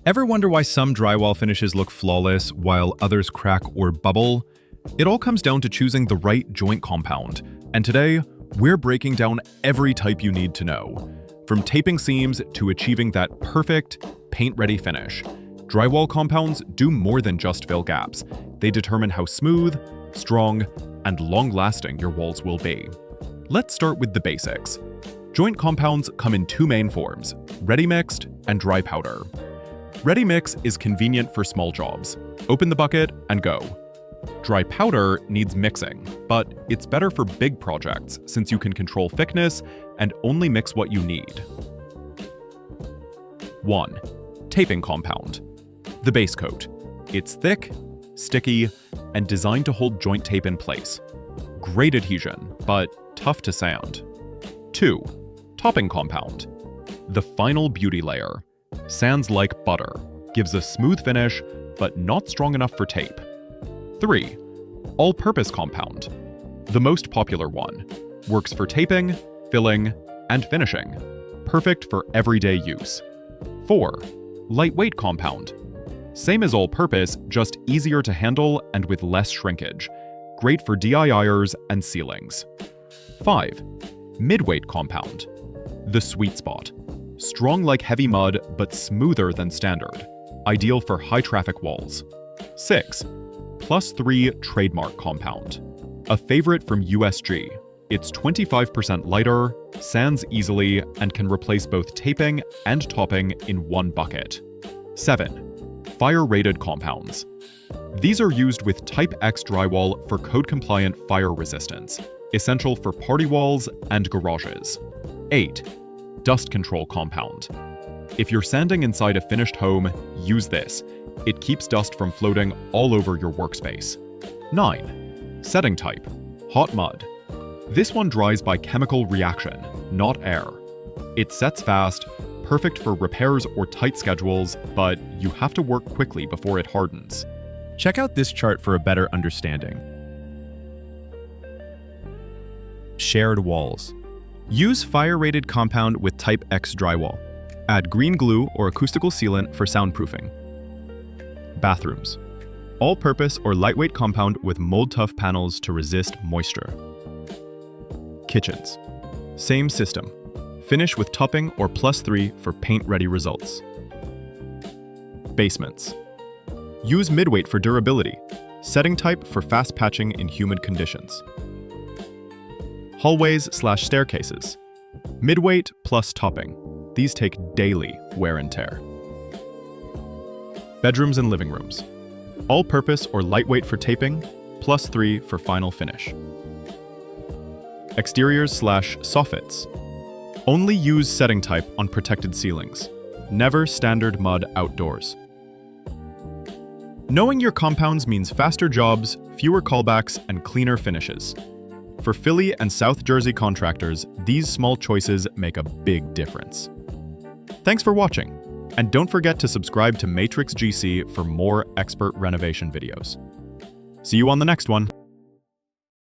Ever wonder why some drywall finishes look flawless while others crack or bubble? It all comes down to choosing the right joint compound. And today, we're breaking down every type you need to know. From taping seams to achieving that perfect, paint-ready finish. Drywall compounds do more than just fill gaps. They determine how smooth, strong, and long-lasting your walls will be. Let's start with the basics. Joint compounds come in two main forms, ready-mixed and dry powder. Ready-mix is convenient for small jobs. Open the bucket and go. Dry powder needs mixing, but it's better for big projects since you can control thickness and only mix what you need. 1. Taping compound. The base coat. It's thick, sticky, and designed to hold joint tape in place. Great adhesion, but tough to sand. 2. Topping compound. The final beauty layer. Sands like butter, gives a smooth finish, but not strong enough for tape. 3. All-purpose compound. The most popular one. Works for taping, filling, and finishing. Perfect for everyday use. 4. Lightweight compound. Same as all-purpose, just easier to handle and with less shrinkage. Great for DIYers and ceilings. 5. Mid-weight compound. The sweet spot. Strong like heavy mud, but smoother than standard. Ideal for high-traffic walls. 6. +3 trademark compound. A favorite from USG. It's 25% lighter, sands easily, and can replace both taping and topping in one bucket. 7. Fire-rated compounds. These are used with Type X drywall for code-compliant fire resistance, essential for party walls and garages. 8. Dust control compound. If you're sanding inside a finished home, use this. It keeps dust from floating all over your workspace. 9. Setting type. Hot mud. This one dries by chemical reaction, not air. It sets fast, perfect for repairs or tight schedules, but you have to work quickly before it hardens. Check out this chart for a better understanding. Shared walls. Use fire-rated compound with Type X drywall. Add green glue or acoustical sealant for soundproofing. Bathrooms. All-purpose or lightweight compound with mold-tough panels to resist moisture. Kitchens. Same system. Finish with topping or +3 for paint-ready results. Basements. Use mid-weight for durability. Setting type for fast patching in humid conditions. Hallways/staircases. Mid-weight plus topping. These take daily wear and tear. Bedrooms and living rooms. All-purpose or lightweight for taping, +3 for final finish. Exteriors/soffits. Only use setting type on protected ceilings. Never standard mud outdoors. Knowing your compounds means faster jobs, fewer callbacks, and cleaner finishes. For Philly and South Jersey contractors, these small choices make a big difference. Thanks for watching, and don't forget to subscribe to Matrix GC for more expert renovation videos. See you on the next one.